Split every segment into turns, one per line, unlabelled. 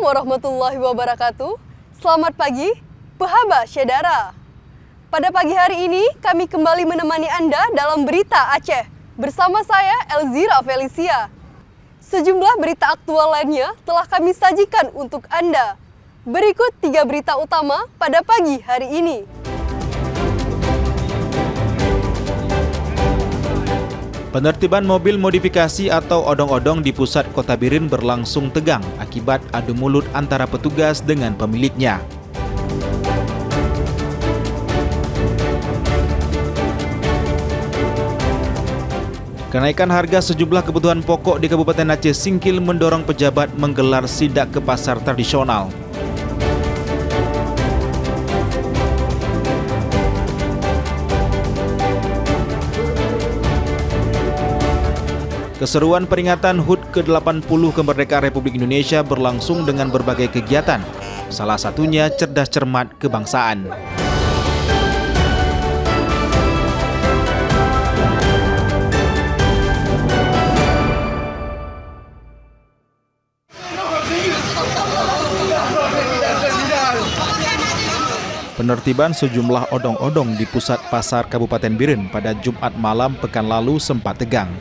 warahmatullahi wabarakatuh. Selamat pagi, Pehaba Syedara. Pada pagi hari ini, kami kembali menemani Anda dalam Berita Aceh. Bersama saya, Elzira Felicia. Sejumlah berita aktual lainnya telah kami sajikan untuk Anda. Berikut 3 berita utama pada pagi hari ini.
Penertiban mobil modifikasi atau odong-odong di pusat Kota Biren berlangsung tegang akibat adu mulut antara petugas dengan pemiliknya. Kenaikan harga sejumlah kebutuhan pokok di Kabupaten Aceh Singkil mendorong pejabat menggelar sidak ke pasar tradisional. Keseruan peringatan HUT ke-80 kemerdekaan Republik Indonesia berlangsung dengan berbagai kegiatan, salah satunya cerdas cermat kebangsaan. Penertiban sejumlah odong-odong di pusat pasar Kabupaten Biren pada Jumat malam pekan lalu sempat tegang.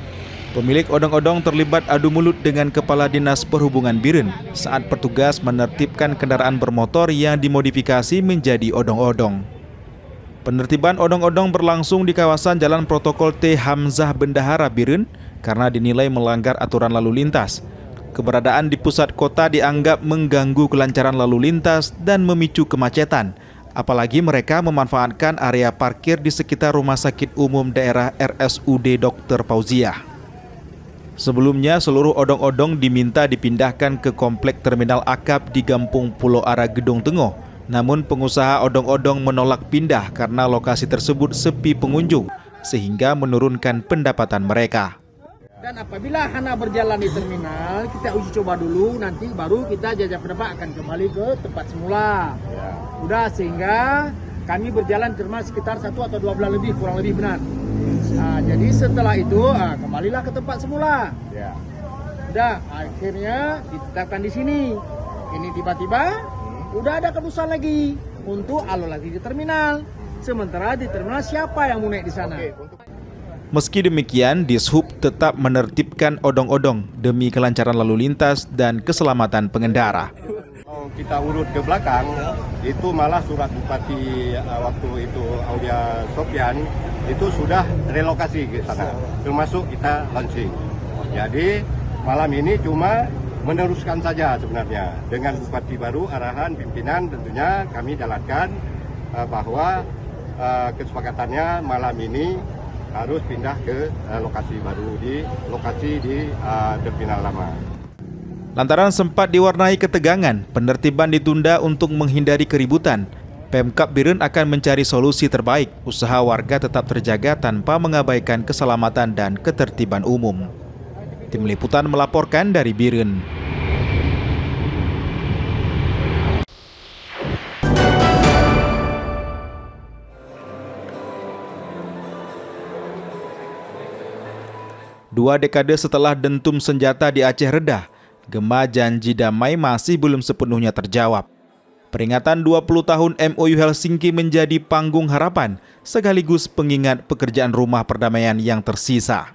Pemilik odong-odong terlibat adu mulut dengan Kepala Dinas Perhubungan Biren saat petugas menertibkan kendaraan bermotor yang dimodifikasi menjadi odong-odong. Penertiban odong-odong berlangsung di kawasan Jalan Protokol T. Hamzah Bendahara Biren karena dinilai melanggar aturan lalu lintas. Keberadaan di pusat kota dianggap mengganggu kelancaran lalu lintas dan memicu kemacetan. Apalagi mereka memanfaatkan area parkir di sekitar Rumah Sakit Umum Daerah RSUD Dr. Pauziah. Sebelumnya, seluruh odong-odong diminta dipindahkan ke komplek Terminal Akap di Gampung Pulau Ara Gedong Tengoh. Namun pengusaha odong-odong menolak pindah karena lokasi tersebut sepi pengunjung, sehingga menurunkan pendapatan mereka.
Dan apabila Hana berjalan di terminal, kita uji coba dulu, nanti baru kita jajak pendapat akan kembali ke tempat semula. Udah, sehingga kami berjalan terminal sekitar 1 atau 2 bulan lebih, kurang lebih benar. Nah, jadi setelah itu kembalilah ke tempat semula. Udah, akhirnya ditetapkan di sini. Ini tiba-tiba udah ada keputusan lagi untuk alur lagi di terminal. Sementara di terminal siapa yang mau naik di sana?
Meski demikian, Dishub tetap menertibkan odong-odong demi kelancaran lalu lintas dan keselamatan pengendara.
Kita urut ke belakang, itu malah surat Bupati waktu itu Aulia Sofian itu sudah relokasi ke sana, termasuk kita launching. Jadi malam ini cuma meneruskan saja sebenarnya dengan Bupati baru, arahan pimpinan tentunya kami jalankan bahwa kesepakatannya malam ini harus pindah ke lokasi baru di terminal lama.
Lantaran sempat diwarnai ketegangan, penertiban ditunda untuk menghindari keributan. Pemkab Biren akan mencari solusi terbaik, usaha warga tetap terjaga tanpa mengabaikan keselamatan dan ketertiban umum. Tim Liputan melaporkan dari Biren. Dua dekade setelah dentum senjata di Aceh reda, gema janji damai masih belum sepenuhnya terjawab. Peringatan 20 tahun MOU Helsinki menjadi panggung harapan, sekaligus pengingat pekerjaan rumah perdamaian yang tersisa.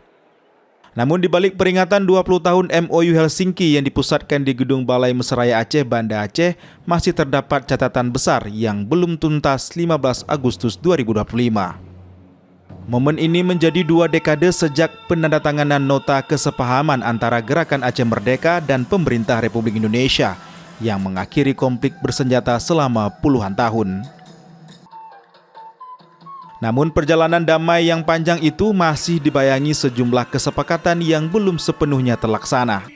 Namun di balik peringatan 20 tahun MOU Helsinki yang dipusatkan di Gedung Balai Mesraya Aceh, Banda Aceh, masih terdapat catatan besar yang belum tuntas 15 Agustus 2025. Momen ini menjadi 2 dekade sejak penandatanganan nota kesepahaman antara Gerakan Aceh Merdeka dan pemerintah Republik Indonesia yang mengakhiri konflik bersenjata selama puluhan tahun. Namun perjalanan damai yang panjang itu masih dibayangi sejumlah kesepakatan yang belum sepenuhnya terlaksana.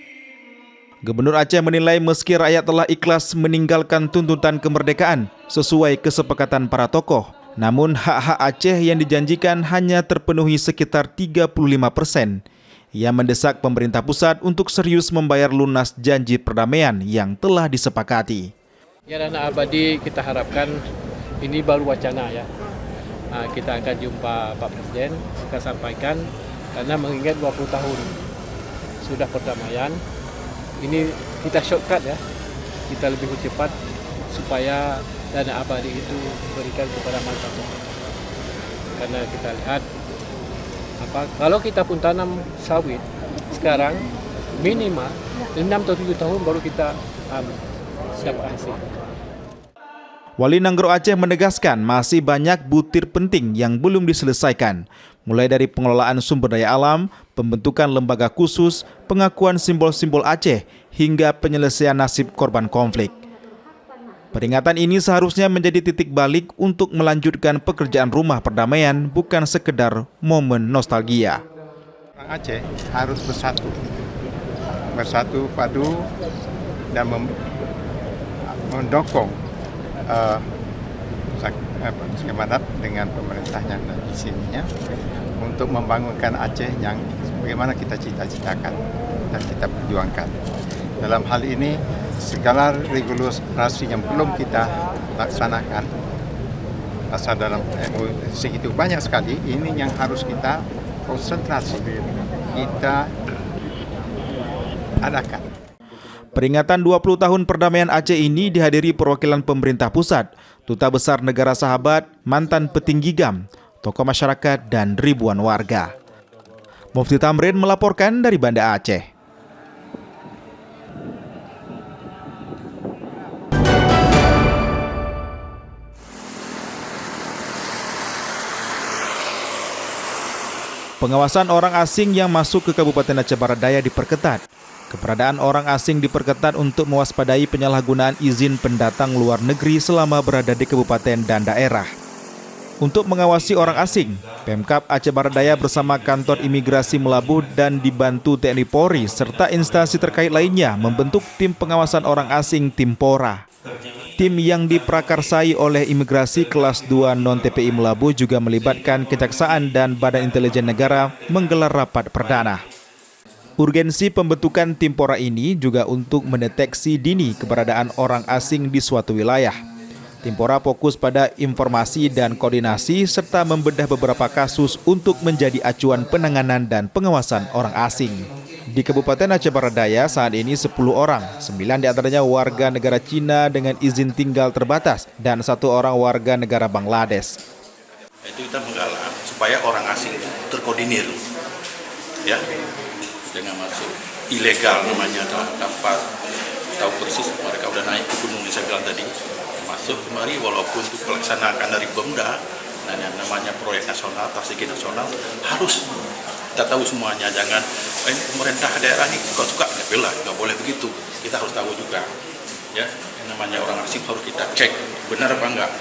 Gubernur Aceh menilai meski rakyat telah ikhlas meninggalkan tuntutan kemerdekaan sesuai kesepakatan para tokoh, namun hak-hak Aceh yang dijanjikan hanya terpenuhi sekitar 35%. Ia mendesak pemerintah pusat untuk serius membayar lunas janji perdamaian yang telah disepakati.
Ya, dana abadi kita harapkan ini baru wacana ya. Kita akan jumpa Pak Presiden, kita sampaikan karena mengingat 20 tahun sudah perdamaian. Ini kita shortcut ya. kita lebih cepat supaya dana abadi itu diberikan kepada masyarakat. Karena kita lihat kalau kita pun tanam sawit sekarang minimal 6 atau 7 tahun baru kita dapat hasil.
Wali Nanggro Aceh menegaskan masih banyak butir penting yang belum diselesaikan, mulai dari pengelolaan sumber daya alam, pembentukan lembaga khusus, pengakuan simbol-simbol Aceh, hingga penyelesaian nasib korban konflik. Peringatan ini seharusnya menjadi titik balik untuk melanjutkan pekerjaan rumah perdamaian, bukan sekedar momen nostalgia.
Orang Aceh harus bersatu padu dan mendukung semangat dengan pemerintahnya di sininya untuk membangunkan Aceh yang bagaimana kita cita-citakan dan kita perjuangkan. Dalam hal ini segala regulasi yang belum kita laksanakan dalam segitu banyak sekali, ini yang harus kita konsentrasi, kita adakan.
Peringatan 20 tahun perdamaian Aceh ini dihadiri perwakilan pemerintah pusat, Duta Besar Negara Sahabat, mantan petinggi GAM, tokoh masyarakat, dan ribuan warga. Mufti Tamrin melaporkan dari Banda Aceh. Pengawasan orang asing yang masuk ke Kabupaten Aceh Barat Daya diperketat. Keberadaan orang asing diperketat untuk mewaspadai penyalahgunaan izin pendatang luar negeri selama berada di kabupaten dan daerah. Untuk mengawasi orang asing, Pemkab Aceh Barat Daya bersama Kantor Imigrasi Melabuh dan dibantu TNI Polri serta instansi terkait lainnya membentuk tim pengawasan orang asing Timpora. Tim yang diprakarsai oleh Imigrasi kelas 2 non-TPI Melabuh juga melibatkan Kejaksaan dan Badan Intelijen Negara menggelar rapat perdana. Urgensi pembentukan Timpora ini juga untuk mendeteksi dini keberadaan orang asing di suatu wilayah. Timpora fokus pada informasi dan koordinasi serta membedah beberapa kasus untuk menjadi acuan penanganan dan pengawasan orang asing. Di Kabupaten Aceh Barat Daya saat ini 10 orang, 9 diantaranya warga negara Cina dengan izin tinggal terbatas dan 1 orang warga negara Bangladesh.
Itu kita menggalak supaya orang asing terkoordinir, ya, dengan masuk ilegal namanya tanpa tahu persis mereka udah naik ke gunung yang saya bilang tadi, masuk kemari walaupun itu pelaksanaan dari Pemda dan yang namanya proyek nasional, strategi nasional harus kita tahu semuanya, jangan pemerintah daerah ini suka-suka nggak boleh begitu, kita harus tahu juga, ya, yang namanya orang asing harus kita cek benar apa enggak.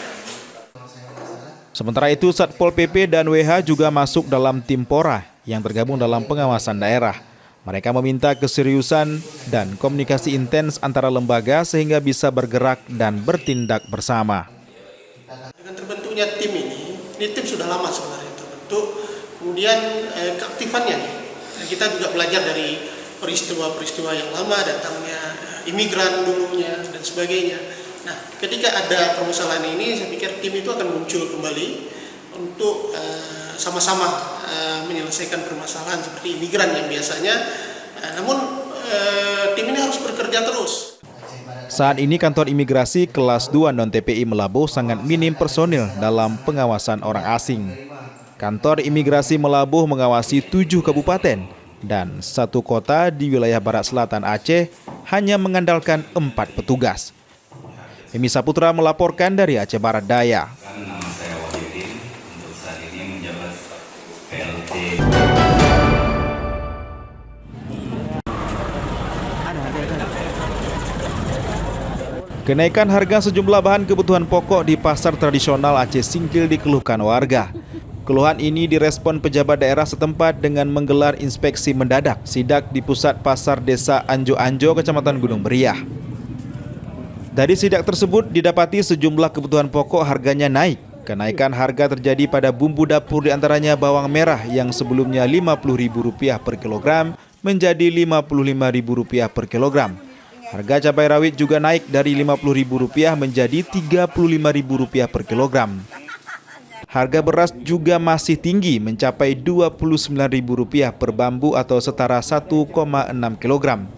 Sementara itu Satpol PP dan WH juga masuk dalam Timpora yang tergabung dalam pengawasan daerah. Mereka meminta keseriusan dan komunikasi intens antara lembaga sehingga bisa bergerak dan bertindak bersama.
Dengan terbentuknya tim ini tim sudah lama sebenarnya terbentuk, kemudian keaktifannya nih, kita juga belajar dari peristiwa-peristiwa yang lama, datangnya imigran dulunya dan sebagainya. Nah, ketika ada permasalahan ini, saya pikir tim itu akan muncul kembali untuk sama-sama menyelesaikan permasalahan seperti imigran yang biasanya, namun tim ini harus bekerja terus.
Saat ini kantor imigrasi kelas 2 non-TPI Melabuh sangat minim personil dalam pengawasan orang asing. Kantor imigrasi Melabuh mengawasi 7 kabupaten dan 1 kota di wilayah barat selatan Aceh hanya mengandalkan 4 petugas. Mimi Saputra melaporkan dari Aceh Barat Daya. Kenaikan harga sejumlah bahan kebutuhan pokok di pasar tradisional Aceh Singkil dikeluhkan warga. Keluhan ini direspon pejabat daerah setempat dengan menggelar inspeksi mendadak sidak di pusat pasar desa Anjo-Anjo, Kecamatan Gunung Meriah. Dari sidak tersebut didapati sejumlah kebutuhan pokok harganya naik. Kenaikan harga terjadi pada bumbu dapur diantaranya bawang merah yang sebelumnya Rp50.000 per kilogram menjadi Rp55.000 per kilogram. Harga cabai rawit juga naik dari Rp50.000 menjadi Rp35.000 per kilogram. Harga beras juga masih tinggi mencapai Rp29.000 per bambu atau setara 1,6 kilogram.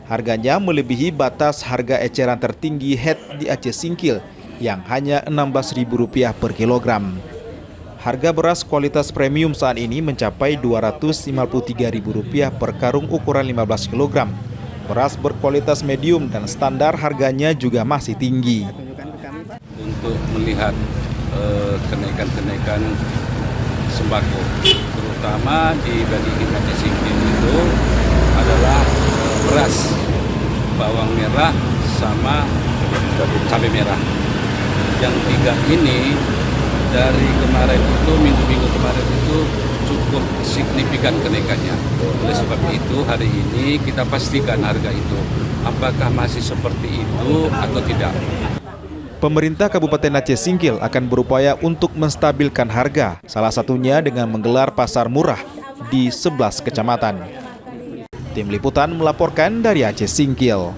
Harganya melebihi batas harga eceran tertinggi head di Aceh Singkil yang hanya Rp16.000 per kilogram. Harga beras kualitas premium saat ini mencapai Rp253.000 per karung ukuran 15 kg. Beras berkualitas medium dan standar harganya juga masih tinggi.
Untuk melihat kenaikan-kenaikan sembako, terutama di Badikin Aceh Singkil itu adalah beras, bawang merah, sama cabai merah. Yang tiga ini dari kemarin itu, minggu-minggu kemarin itu cukup signifikan kenaikannya. Oleh sebab itu hari ini kita pastikan harga itu apakah masih seperti itu atau tidak.
Pemerintah Kabupaten Aceh Singkil akan berupaya untuk menstabilkan harga, salah satunya dengan menggelar pasar murah di 11 kecamatan. Tim Liputan melaporkan dari Aceh Singkil.